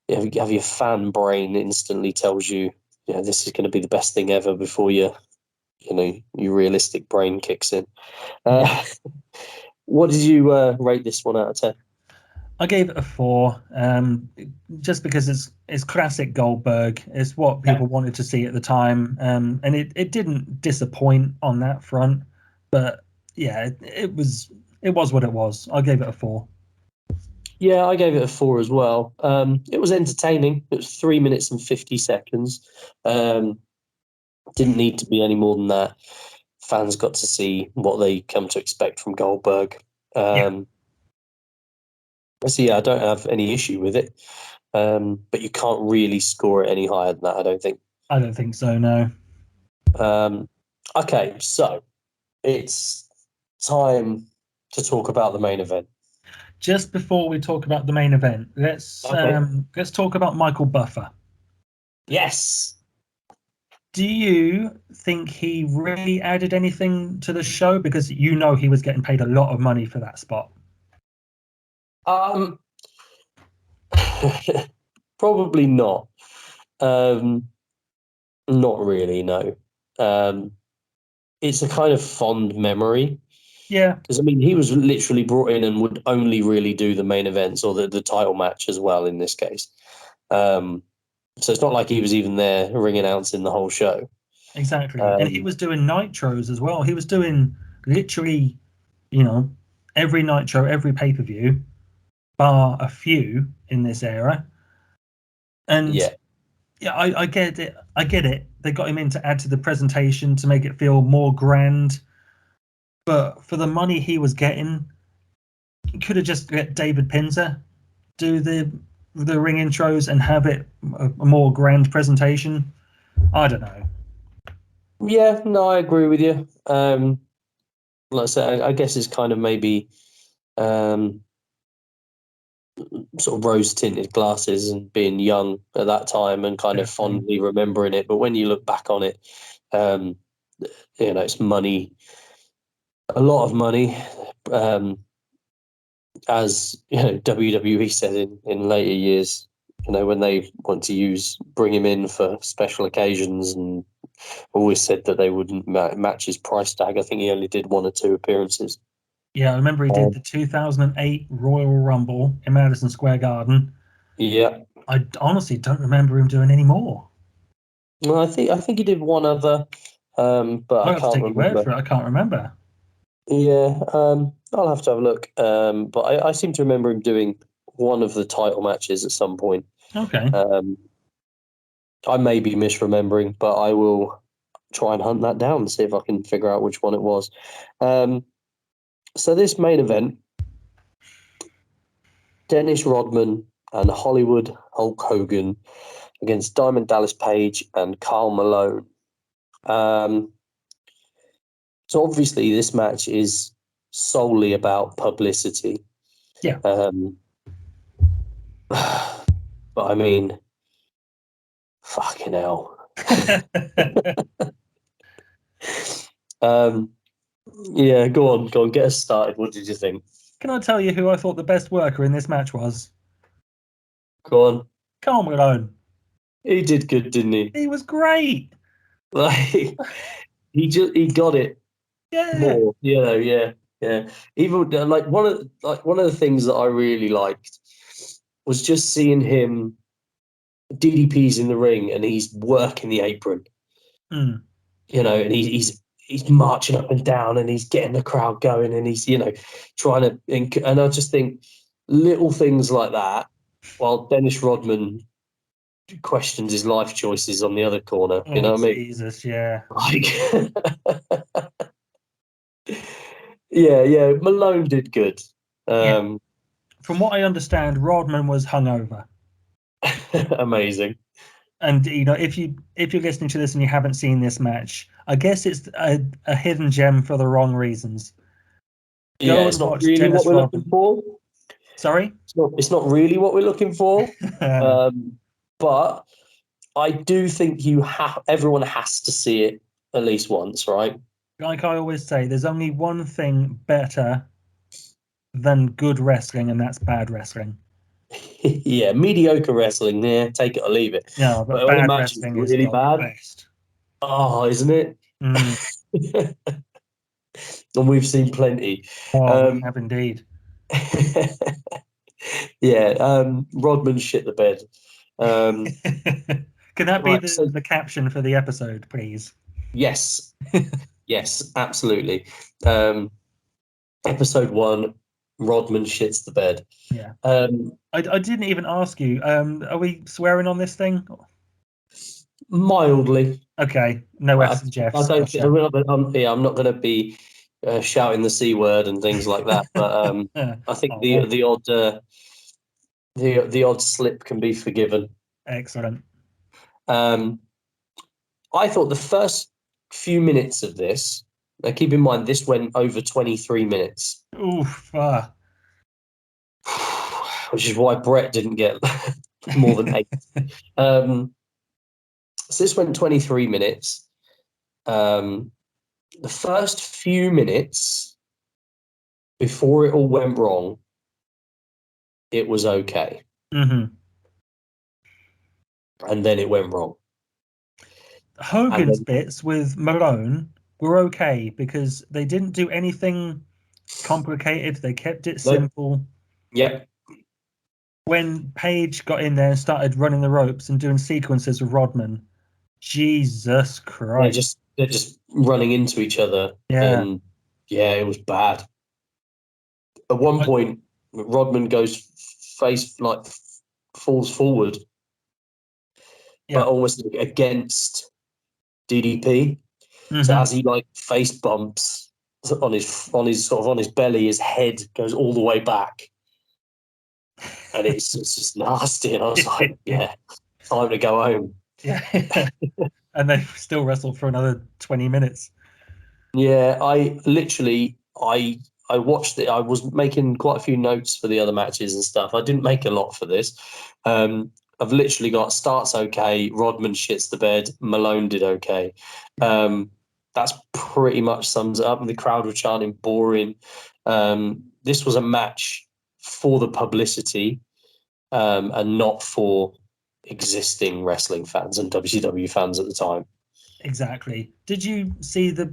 have your fan brain instantly tells you, you know, this is going to be the best thing ever before your realistic brain kicks in. What did you rate this one out of 10? I gave it a 4, just because it's classic Goldberg. It's what people wanted to see at the time, and it didn't disappoint on that front. But yeah, it was what it was. I gave it a 4. Yeah, I gave it a 4 as well. It was entertaining. It was 3 minutes and 50 seconds. Didn't need to be any more than that. Fans got to see what they come to expect from Goldberg. So yeah, I don't have any issue with it. But you can't really score it any higher than that, I don't think. I don't think so, no. Okay, so it's time to talk about the main event. Just before we talk about the main event, let's talk about Michael Buffer. Yes. Do you think he really added anything to the show? Because you know he was getting paid a lot of money for that spot. Probably not. Not really, no. It's a kind of fond memory. Yeah. Because, I mean, he was literally brought in and would only really do the main events or the title match as well in this case. So it's not like he was even there ring announcing the whole show. Exactly. And he was doing nitros as well. He was doing literally, you know, every nitro, every pay-per-view, bar a few in this era. And yeah, I get it. I get it. They got him in to add to the presentation to make it feel more grand. But for the money he was getting, could have just let David Pinter do the ring intros and have it a more grand presentation. I don't know. Yeah, no, I agree with you. Like I said, I guess it's kind of maybe sort of rose tinted glasses and being young at that time and kind of fondly remembering it. But when you look back on it, it's money, a lot of money. As WWE said in later years, when they want to bring him in for special occasions, and always said that they wouldn't match his price tag. I think he only did 1 or 2 appearances. Yeah, I remember he did the 2008 Royal Rumble in Madison Square Garden. Yeah, I honestly don't remember him doing any more. Well, I think he did one other, but I can't remember. I can't remember. Yeah, I'll have to have a look. But I seem to remember him doing one of the title matches at some point. Okay. I may be misremembering, but I will try and hunt that down and see if I can figure out which one it was. So this main event, Dennis Rodman and Hollywood Hulk Hogan against Diamond Dallas Page and Karl Malone. So obviously this match is solely about publicity. Yeah. But I mean, fucking hell. Yeah, go on, get us started. What did you think? Can I tell you who I thought the best worker in this match was? Go on. Karl Malone. He did good, didn't he? He was great. Like he got it more, yeah. Even like one of the things that I really liked was just seeing him. DDP's in the ring and he's working the apron, and he's marching up and down and he's getting the crowd going and he's trying to. And I just think little things like that, while Dennis Rodman questions his life choices on the other corner. You know what I mean? Jesus, yeah. Like, yeah. Malone did good. From what I understand, Rodman was hungover. Amazing. And if you're listening to this and you haven't seen this match, I guess it's a hidden gem for the wrong reasons. It's not really what we're looking for. Sorry? It's not really what we're looking for. But I do think everyone has to see it at least once, right? Like I always say, there's only one thing better than good wrestling, and that's bad wrestling. Yeah, mediocre wrestling, take it or leave it. Yeah, but bad wrestling is really bad. Best. Oh, isn't it? And we've seen plenty. We have indeed. Yeah, Rodman shit the bed. Can that be the caption for the episode, please? Yes. Yes, absolutely. Episode 1, Rodman shits the bed. Yeah. I didn't even ask you. Are we swearing on this thing? Mildly. Okay. No F's and Jeffs. I'm not going to be shouting the C word and things like that. But I think the odd slip can be forgiven. Excellent. I thought the first few minutes of this. Now, keep in mind this went over 23 minutes. Oof. Which is why Brett didn't get more than 8. So this went 23 minutes. The first few minutes before it all went wrong, it was okay. Mm-hmm. And then it went wrong. Hogan's bits with Malone were okay because they didn't do anything complicated. They kept it simple. Yep. When Page got in there and started running the ropes and doing sequences with Rodman, Jesus Christ. They're just running into each other. Yeah. And it was bad. At one point, Rodman goes falls forward, but almost against DDP. Mm-hmm. So as he face bumps, on his belly, his head goes all the way back, and it's just nasty. And I was like, yeah, time to go home. Yeah. And they still wrestled for another 20 minutes. Yeah, I watched it. I was making quite a few notes for the other matches and stuff. I didn't make a lot for this. I've literally got starts okay, Rodman shits the bed, Malone did okay. That's pretty much sums it up. And the crowd were chanting boring. This was a match for the publicity and not for existing wrestling fans and WCW fans at the time. Exactly. Did you see the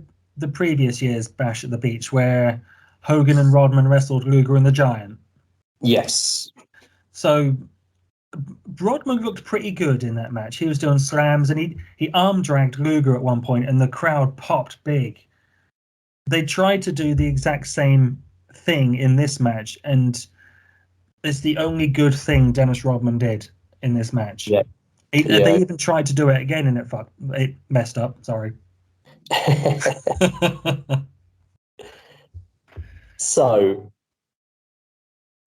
previous year's Bash at the Beach where Hogan and Rodman wrestled Luger and the Giant? Yes. So Rodman looked pretty good in that match. He was doing slams and he arm dragged Luger at one point and the crowd popped big. They tried to do the exact same thing in this match, and it's the only good thing Dennis Rodman did in this match. Yeah. They even tried to do it again and it messed up. Sorry. So,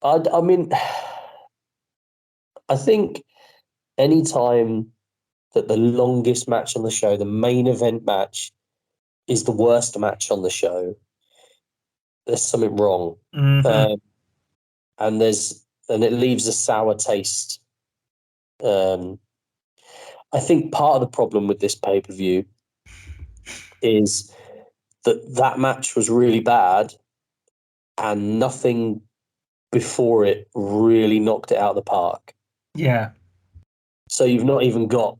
I mean, I think any time that the longest match on the show, the main event match, is the worst match on the show, there's something wrong. Mm-hmm. And it leaves a sour taste. I think part of the problem with this pay-per-view is that match was really bad and nothing before it really knocked it out of the park. Yeah. So you've not even got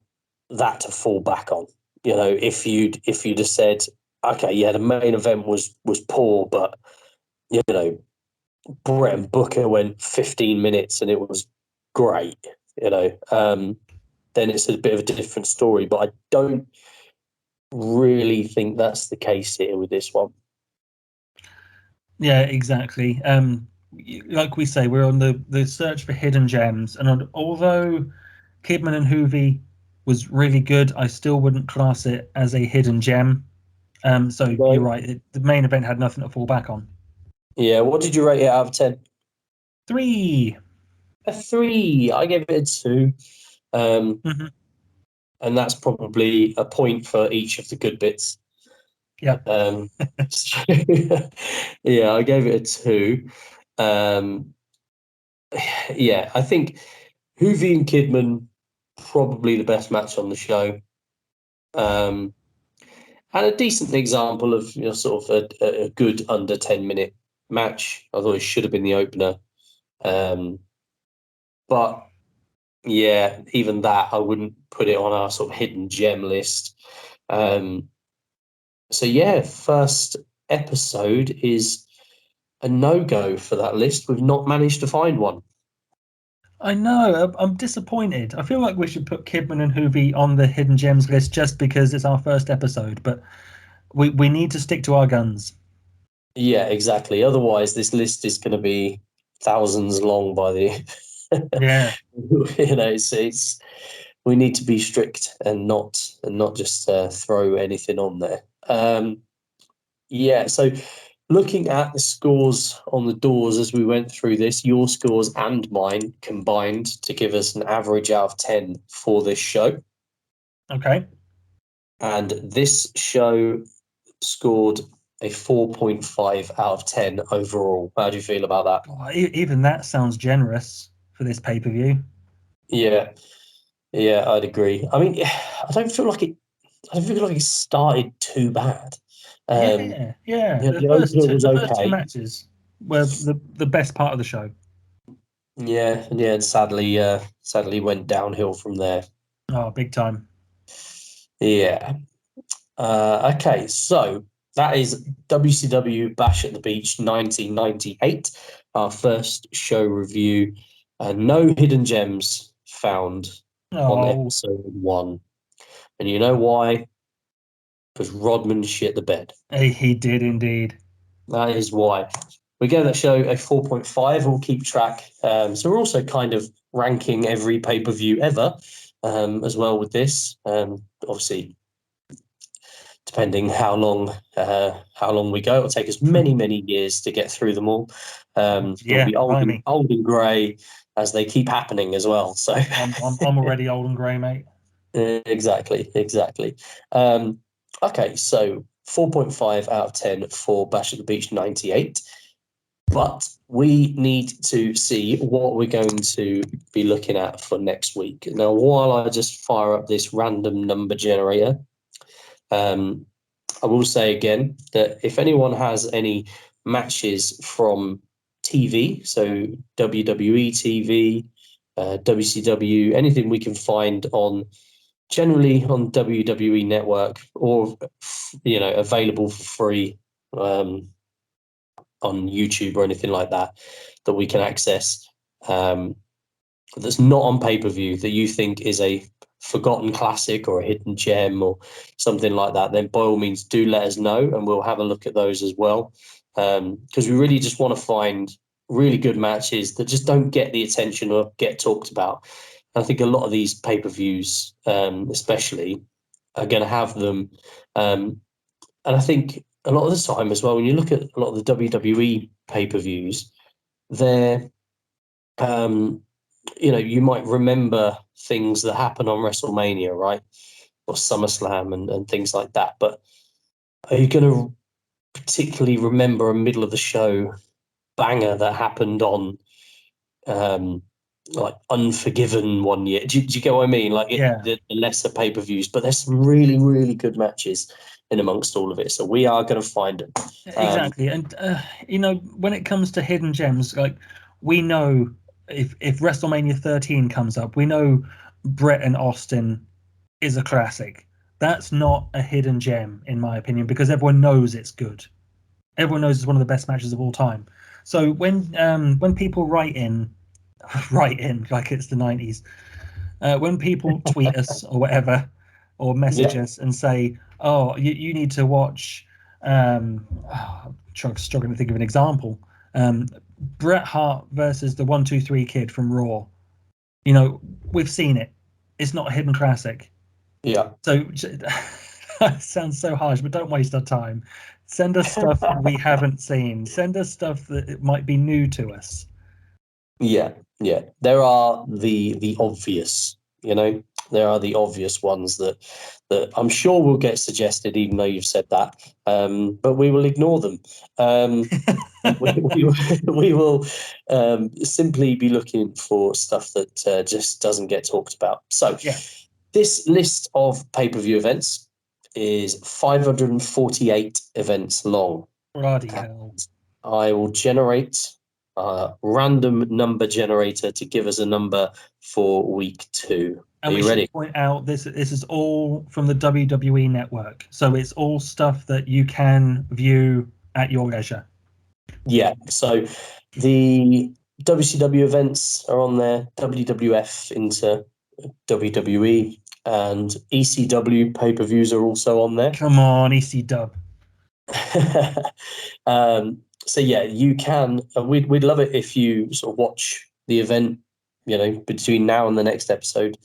that to fall back on. You know, if you'd have said, okay, yeah, the main event was poor, but you know, Brett and Booker went 15 minutes and it was great, you know, then it's a bit of a different story. But I don't really think that's the case here with this one. Yeah, exactly. Like we say, we're on the search for hidden gems, and although Kidman and Hoovy was really good, I still wouldn't class it as a hidden gem. So No. you're right. The main event had nothing to fall back on. Yeah, what did you rate it out of 10? 3. A 3. I gave it a 2. Mm-hmm. And that's probably a point for each of the good bits. Yeah. Yeah, I gave it a 2. Yeah, I think Hoovy and Kidman, probably the best match on the show. And a decent example of, you know, sort of a good under 10-minute match. I thought it should have been the opener. But yeah, even that, I wouldn't put it on our sort of hidden gem list. So yeah, first episode is a no-go for that list. We've not managed to find one. I know. I'm disappointed. I feel like we should put Kidman and Hoovy on the hidden gems list just because it's our first episode, but we need to stick to our guns. Yeah, exactly. Otherwise, this list is going to be thousands long by the. Yeah. You know, it's we need to be strict and not just throw anything on there. Yeah. So, looking at the scores on the doors as we went through this, your scores and mine combined to give us an average out of 10 for this show. Okay. And this show scored a 4.5 out of 10 overall. How do you feel about that? Oh, even that sounds generous for this pay-per-view. Yeah, I'd agree. I mean, I don't feel like it started too bad. Yeah. The opener was the first two okay. matches were the best part of the show. Yeah, and sadly went downhill from there. Oh, big time. Yeah. Okay, so that is WCW Bash at the Beach 1998, our first show review. No hidden gems found on Oh, episode 1. And you know why? Because Rodman shit the bed. he did indeed. That is why. We gave that show a 4.5. We'll keep track. So we're also kind of ranking every pay-per-view ever as well with this. Obviously, depending how long we go. It'll take us many years to get through them all. We'll be old and grey as they keep happening as well. So I'm already old and grey, mate. Exactly. Okay, so 4.5 out of 10 for Bash at the Beach 98. But we need to see what we're going to be looking at for next week. Now, while I just fire up this random number generator, I will say again that if anyone has any matches from TV, so WWE TV, WCW, anything we can find generally on WWE Network or available for free on YouTube or anything like that we can access, that's not on pay-per-view, that you think is a forgotten classic or a hidden gem or something like that, then by all means do let us know and we'll have a look at those as well, because we really just want to find really good matches that just don't get the attention or get talked about. I think a lot of these pay-per-views, especially, are going to have them. And I think a lot of the time as well, when you look at a lot of the WWE pay-per-views, they're, you might remember things that happen on WrestleMania, right? Or SummerSlam and things like that. But are you going to particularly remember a middle of the show banger that happened on like Unforgiven one year? Do you get what I mean? Like the lesser pay-per-views, but there's some really good matches in amongst all of it. So we are going to find them. Exactly. And when it comes to hidden gems, like, we know if WrestleMania 13 comes up, we know Brett and Austin is a classic. That's not a hidden gem, in my opinion, because everyone knows it's good. Everyone knows it's one of the best matches of all time. So when people write in like it's the 90s, when people tweet us or whatever, or message us and say, oh, you need to watch, I'm struggling to think of an example, Bret Hart versus the 1-2-3 Kid from Raw. We've seen it. It's not a hidden classic. Yeah. So it sounds so harsh, but don't waste our time. Send us stuff we haven't seen. Send us stuff that might be new to us. Yeah. There are the obvious, there are the obvious ones that I'm sure will get suggested, even though you've said that. But we will ignore them. We will simply be looking for stuff that just doesn't get talked about. So this list of pay-per-view events is 548 events long. Bloody hell. I will generate a random number generator to give us a number for week 2. And Are you ready? Point out this is all from the WWE Network, so it's all stuff that you can view at your leisure. Yeah, so the WCW events are on there, WWF into WWE, and ECW pay-per-views are also on there. Come on, ECW. So yeah, you can. We'd love it if you sort of watch the event, between now and the next episode,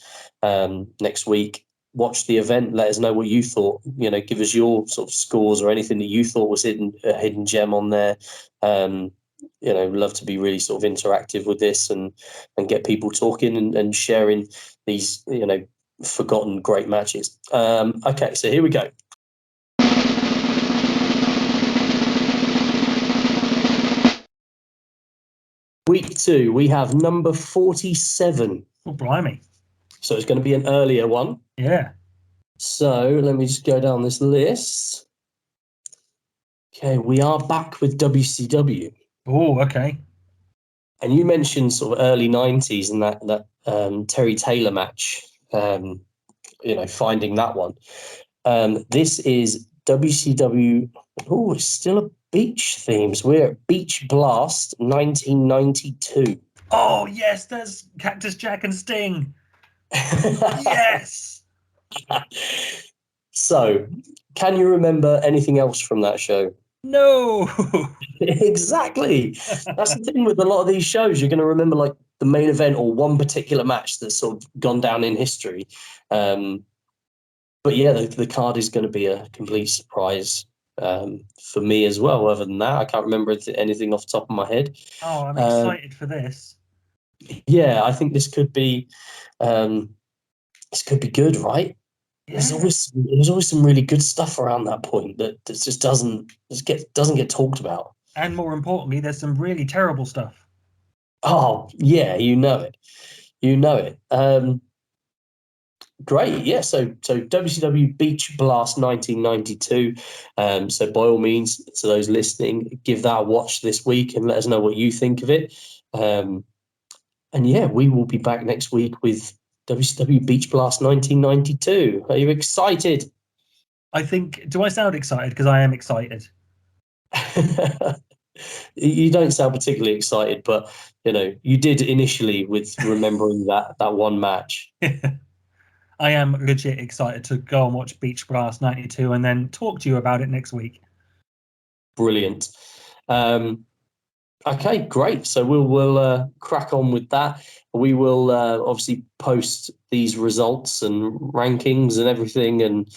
next week. Watch the event. Let us know what you thought. Give us your sort of scores or anything that you thought was a hidden gem on there. Love to be really sort of interactive with this and get people talking and sharing these forgotten great matches. Okay, so here we go. Week 2, we have number 47. Oh, blimey. So it's going to be an earlier one. Yeah. So let me just go down this list. Okay, we are back with WCW. Oh, okay. And you mentioned sort of early 90s and that Terry Taylor match, finding that one. This is WCW. Oh, it's still a beach themes. We're at Beach Blast 1992. Oh, yes, there's Cactus Jack and Sting. Yes. So, can you remember anything else from that show? No. Exactly. That's the thing with a lot of these shows. You're going to remember like the main event or one particular match that's sort of gone down in history. But yeah, the card is going to be a complete surprise for me as well. Other than that, I can't remember anything off the top of my head. Oh, I'm excited for this. Yeah, I think this could be good, right? Yeah. There's always some really good stuff around that point that just doesn't get talked about. And more importantly, there's some really terrible stuff. Oh yeah, you know it. Great, yeah. So WCW Beach Blast 1992. So by all means, to those listening, give that a watch this week and let us know what you think of it. And yeah, we will be back next week with WCW Beach Blast 1992. Are you excited? I think. Do I sound excited? Because I am excited. You don't sound particularly excited, but you did initially with remembering that one match. I am legit excited to go and watch Beach Blast 92 and then talk to you about it next week. Brilliant. Okay, great. So we'll crack on with that. We will obviously post these results and rankings and everything, and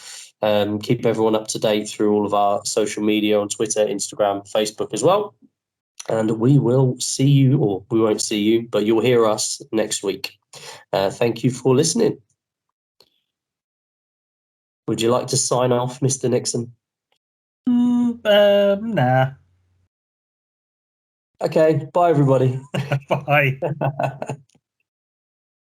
keep everyone up to date through all of our social media on Twitter, Instagram, Facebook as well. And we will see you, or we won't see you, but you'll hear us next week. Thank you for listening. Would you like to sign off, Mr. Nixon? Nah. Okay, bye everybody. Bye.